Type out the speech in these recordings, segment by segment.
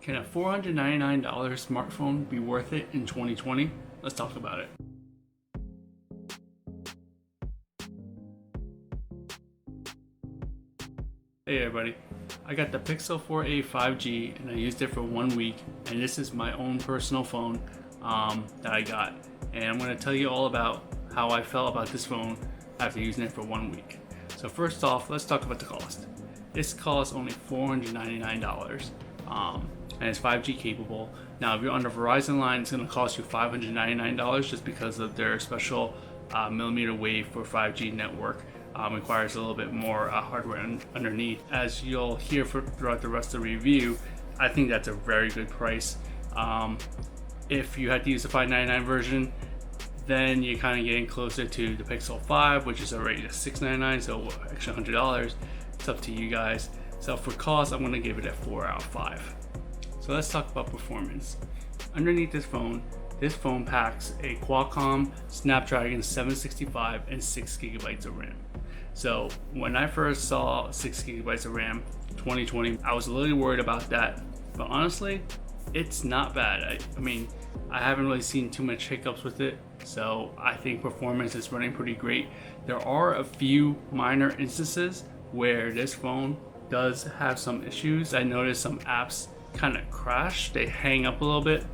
Can a $499 smartphone be worth it in 2020? Let's talk about it. Hey everybody, I got the Pixel 4a 5G and I used it for 1 week, and this is my own personal phone that I got, and I'm going to tell you all about how I felt about this phone after using it for 1 week. So first off, let's talk about the cost. This costs only $499 and it's 5G capable. Now if you're on the Verizon line, it's going to cost you $599 just because of their special millimeter wave for 5G network. Requires a little bit more hardware underneath. As you'll hear throughout the rest of the review, I think that's a very good price. If you had to use the $599 version, then you're kind of getting closer to the Pixel 5, which is already the $699, so extra $100. It's up to you guys. So for cost, I'm going to give it a 4 out of 5. So let's talk about performance. Underneath this phone packs a Qualcomm Snapdragon 765 and 6 gigabytes of RAM. So when I first saw 6 gigabytes of RAM 2020, I was a little worried about that, but honestly, it's not bad. I mean, I haven't really seen too much hiccups with it, so I think performance is running pretty great. There are a few minor instances where this phone does have some issues. I noticed some apps kind of crash, they hang up a little bit.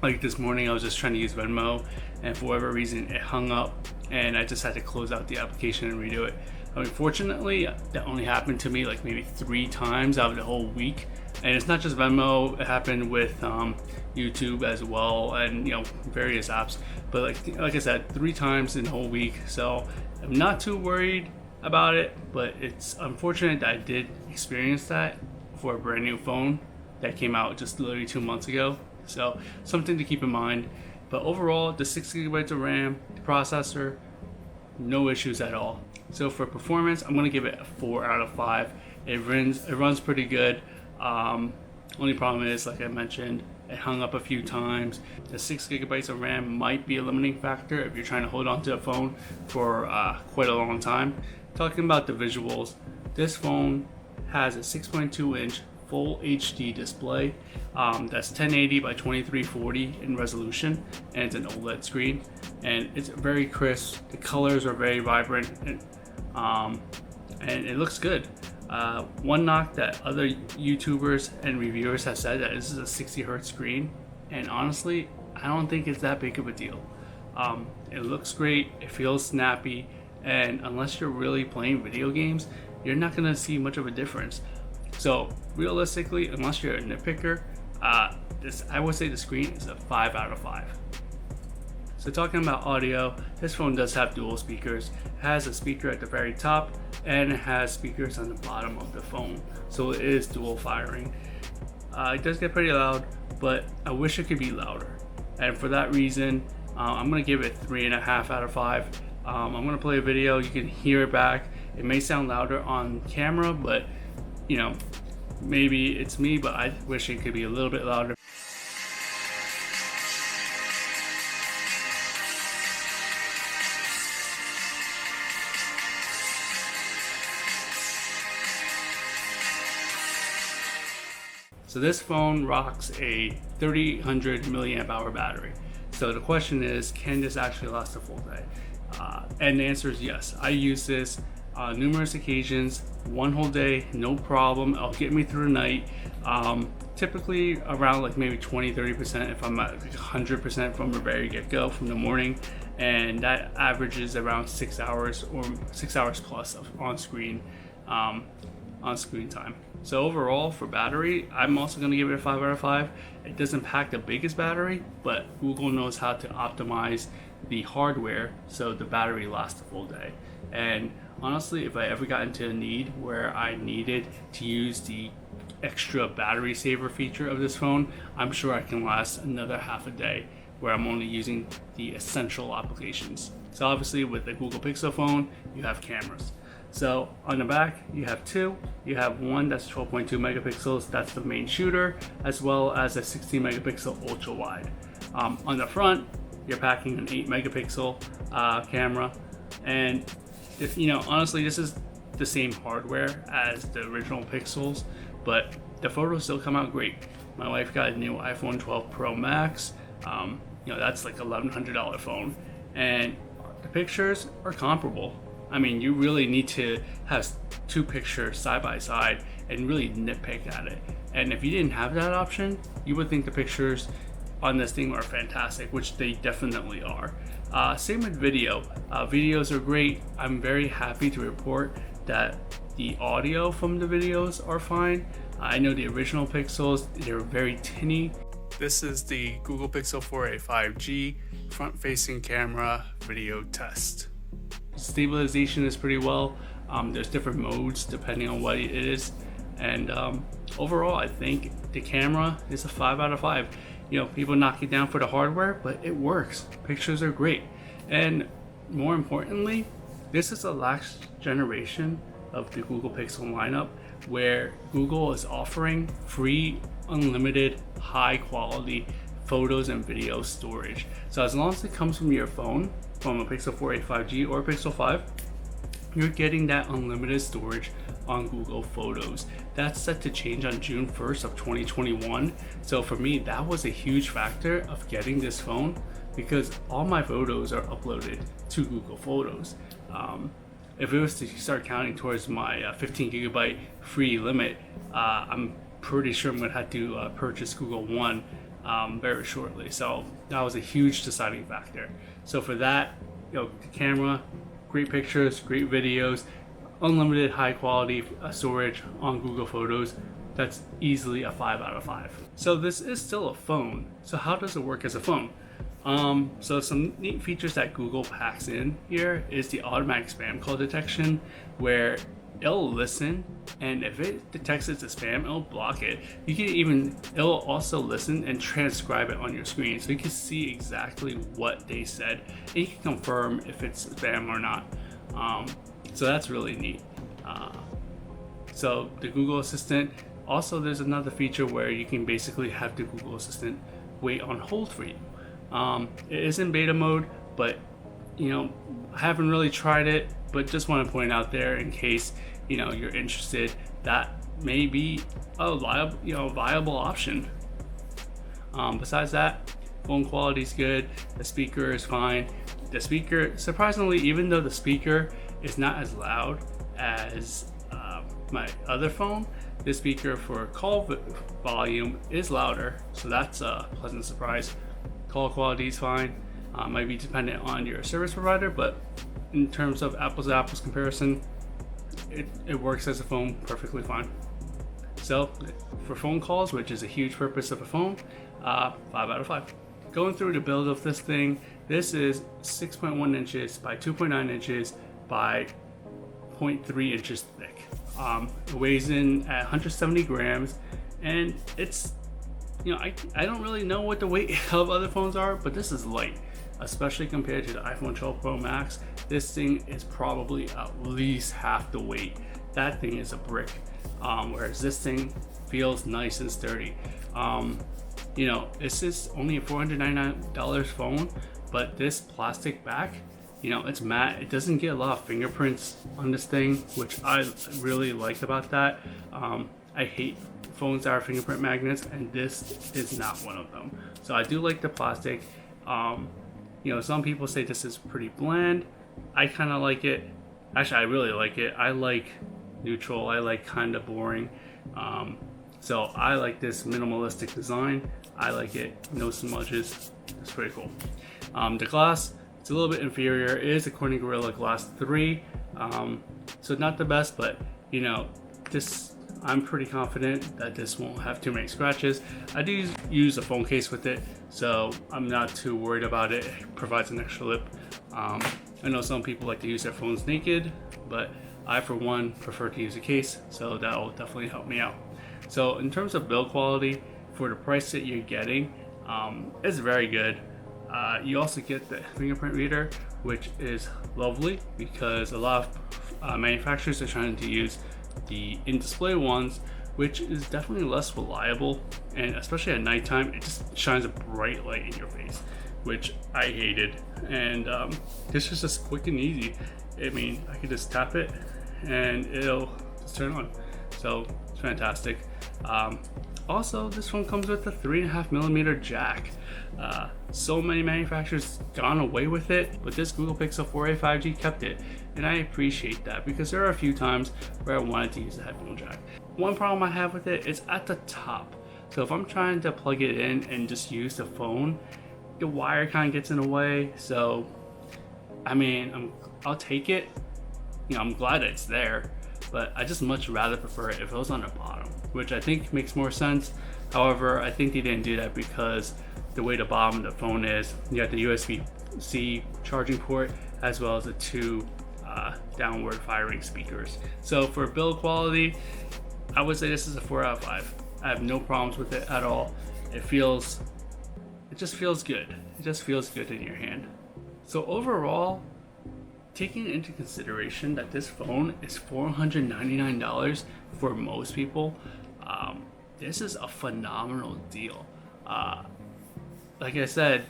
Like this morning, I was just trying to use Venmo, and for whatever reason, it hung up, and I just had to close out the application and redo it. I mean, fortunately, that only happened to me like maybe 3 times out of the whole week. And it's not just Venmo; it happened with YouTube as well, and various apps. But like I said, 3 times in the whole week. So I'm not too worried about it, but it's unfortunate that I did experience that for a brand new phone that came out just literally 2 months ago. So something to keep in mind. But overall, the 6 gigabytes of RAM, the processor, no issues at all. So for performance, I'm going to give it a 4 out of 5. It runs pretty good. Only problem is, like I mentioned, it hung up a few times. The 6 gigabytes of RAM might be a limiting factor if you're trying to hold on to a phone for quite a long time. Talking about the visuals, this phone has a 6.2 inch full HD display that's 1080 by 2340 in resolution, and it's an OLED screen, and it's very crisp. The colors are very vibrant, and it looks good. One knock that other YouTubers and reviewers have said that this is a 60 hertz screen, and honestly, I don't think it's that big of a deal. It looks great, it feels snappy, and unless you're really playing video games, you're not gonna see much of a difference. So realistically, unless you're a nitpicker, I would say the screen is a 5 out of 5. So talking about audio, this phone does have dual speakers. It has a speaker at the very top, and it has speakers on the bottom of the phone. So it is dual firing. It does get pretty loud, but I wish it could be louder. And for that reason, I'm gonna give it 3.5 out of 5. I'm gonna play a video, you can hear it back. It may sound louder on camera, but maybe it's me, but I wish it could be a little bit louder. So this phone rocks a 3,000 milliamp hour battery. So the question is, can this actually last a full day? And the answer is yes. I use this on numerous occasions, 1 whole day, no problem. It'll get me through the night. Typically around like maybe 20-30% if I'm at 100% from the very get-go from the morning, and that averages around 6 hours or 6 hours plus of on-screen time. So overall, for battery, I'm also going to give it a 5 out of 5. It doesn't pack the biggest battery, but Google knows how to optimize the hardware so the battery lasts a full day. And honestly, if I ever got into a need where I needed to use the extra battery saver feature of this phone, I'm sure I can last another half a day where I'm only using the essential applications. So obviously with the Google Pixel phone, you have cameras. So on the back, you have 2. You have one that's 12.2 megapixels, that's the main shooter, as well as a 16 megapixel ultra wide. On the front, you're packing an 8 megapixel camera, and honestly, this is the same hardware as the original Pixels, but the photos still come out great. My wife got a new iPhone 12 Pro Max. That's like $1,100 phone, and the pictures are comparable. I mean, you really need to have two pictures side by side and really nitpick at it. And if you didn't have that option, you would think the pictures on this thing are fantastic, which they definitely are. Same with video. Videos are great. I'm very happy to report that the audio from the videos are fine. I know the original Pixels, they're very tinny. This is the Google Pixel 4a 5G front-facing camera video test. Stabilization is pretty well. There's different modes depending on what it is, and overall I think the camera is a 5 out of 5. People knock it down for the hardware, but it works. Pictures are great, and more importantly, this is the last generation of the Google Pixel lineup where Google is offering free, unlimited, high quality photos and video storage. So as long as it comes from your phone, from a Pixel 4a 5G or Pixel 5, you're getting that unlimited storage on Google Photos. That's set to change on June 1st of 2021. So for me, that was a huge factor of getting this phone, because all my photos are uploaded to Google Photos. If it was to start counting towards my 15 gigabyte free limit, I'm pretty sure I'm gonna have to purchase Google One very shortly. So that was a huge deciding factor. So for that, the camera, great pictures, great videos, unlimited high quality storage on Google Photos, that's easily a 5 out of 5. So this is still a phone. So how does it work as a phone? So some neat features that Google packs in here is the automatic spam call detection, where it'll listen, and if it detects it's a spam, it'll block it. It'll also listen and transcribe it on your screen, so you can see exactly what they said, and you can confirm if it's spam or not. So that's really neat. So the Google Assistant, also there's another feature where you can basically have the Google Assistant wait on hold for you. It is in beta mode, but I haven't really tried it, but just want to point out there in case you're interested, that may be a viable option. Besides that, phone quality is good, the speaker is fine. The speaker, surprisingly, even though the speaker is not as loud as my other phone, the speaker for call volume is louder, so that's a pleasant surprise. Call quality is fine. Might be dependent on your service provider, but in terms of apples to apples comparison, it works as a phone perfectly fine. So for phone calls, which is a huge purpose of a phone, 5 out of 5. Going through the build of this thing, this is 6.1 inches by 2.9 inches by 0.3 inches thick. It weighs in at 170 grams, and it's I don't really know what the weight of other phones are, but this is light, especially compared to the iPhone 12 Pro Max. This thing is probably at least half the weight. That thing is a brick, whereas this thing feels nice and sturdy. This is only a $499 phone, but this plastic back, it's matte. It doesn't get a lot of fingerprints on this thing, which I really liked about that. I hate phones that are fingerprint magnets, and this is not one of them. So I do like the plastic. Some people say this is pretty bland. I kind of like it. Actually, I really like it. I like neutral. I like kind of boring. So I like this minimalistic design. I like it. No smudges. It's pretty cool. The glass, it's a little bit inferior. It is a Corning Gorilla Glass 3. So not the best, but I'm pretty confident that this won't have too many scratches. I do use a phone case with it, so I'm not too worried about it. It provides an extra lip. I know some people like to use their phones naked, but I, for one, prefer to use a case, so that will definitely help me out. So in terms of build quality, for the price that you're getting, it's very good. You also get the fingerprint reader, which is lovely because a lot of manufacturers are trying to use the in-display ones, which is definitely less reliable, and especially at nighttime, it just shines a bright light in your face, which I hated. And this is just quick and easy. I mean, I could just tap it and it'll just turn on. So it's fantastic. Also, this phone comes with a 3.5mm jack. So many manufacturers gone away with it, but this Google Pixel 4a 5G kept it, and I appreciate that because there are a few times where I wanted to use the headphone jack. One problem I have with it is at the top. So if I'm trying to plug it in and just use the phone, the wire kind of gets in the way. So, I mean, I'll take it. You know, I'm glad that it's there, but I just much rather prefer it if it was on the bottom, which I think makes more sense. However, I think they didn't do that because the way the bottom of the phone is, you got the USB-C charging port as well as the two downward firing speakers. So for build quality, I would say this is a 4 out of 5. I have no problems with it at all. It just feels good. It just feels good in your hand. So overall, taking into consideration that this phone is $499 for most people, this is a phenomenal deal. Like I said,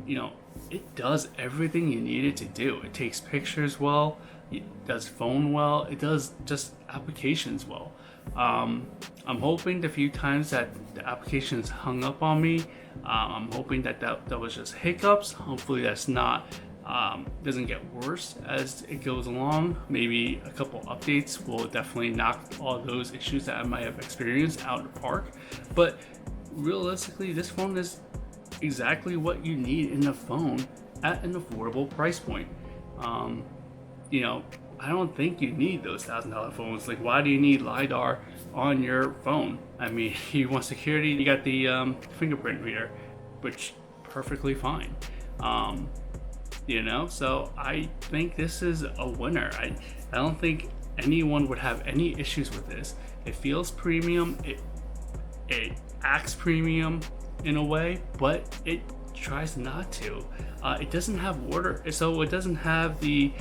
you know, it does everything you need it to do. It takes pictures well, it does phone well, it does just applications well. I'm hoping the few times that the applications hung up on me, I'm hoping that was just hiccups. Hopefully that's not doesn't get worse as it goes along. Maybe a couple updates will definitely knock all those issues that I might have experienced out of the park. But realistically, this phone is exactly what you need in a phone at an affordable price point. You know, I don't think you need those $1,000 phones. Like, why do you need LiDAR on your phone? I mean, you want security, you got the fingerprint reader, which perfectly fine. You know, so I think this is a winner. I don't think anyone would have any issues with this. It feels premium. It acts premium in a way, but it tries not to. It doesn't have so it doesn't have the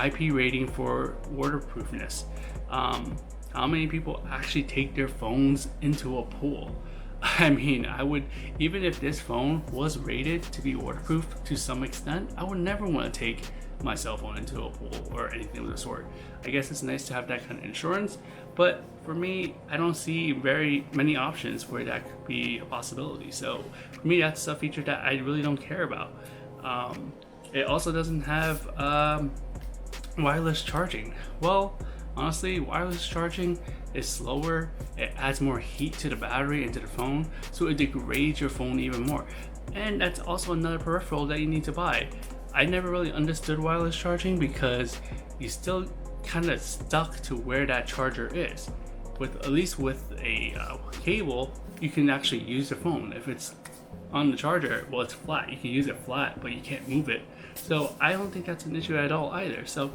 IP rating for waterproofness. How many people actually take their phones into a pool? I mean, I would, even if this phone was rated to be waterproof to some extent, I would never want to take my cell phone into a pool or anything of the sort. I guess it's nice to have that kind of insurance, but for me, I don't see very many options where that could be a possibility. So for me, that's a feature that I really don't care about. It also doesn't have wireless charging. Well, honestly, wireless charging is slower. It adds more heat to the battery and to the phone, so it degrades your phone even more. And that's also another peripheral that you need to buy. I never really understood wireless charging because you still kind of stuck to where that charger is. At least with a cable, you can actually use the phone. If it's on the charger, well, it's flat. You can use it flat, but you can't move it. So I don't think that's an issue at all either. So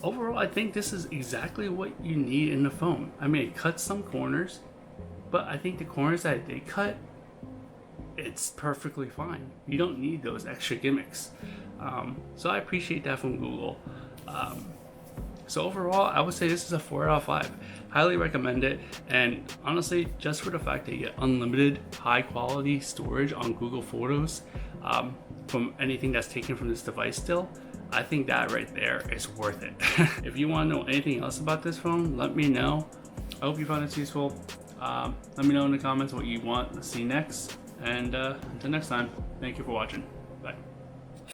overall, I think this is exactly what you need in the phone. I mean, it cuts some corners, but I think the corners that they cut, it's perfectly fine. You don't need those extra gimmicks. So I appreciate that from Google. So overall, I would say this is a 4 out of 5. Highly recommend it. And honestly, just for the fact that you get unlimited high quality storage on Google Photos from anything that's taken from this device still, I think that right there is worth it. If you want to know anything else about this phone, let me know. I hope you found this useful. Let me know in the comments what you want to see next. And until next time, thank you for watching.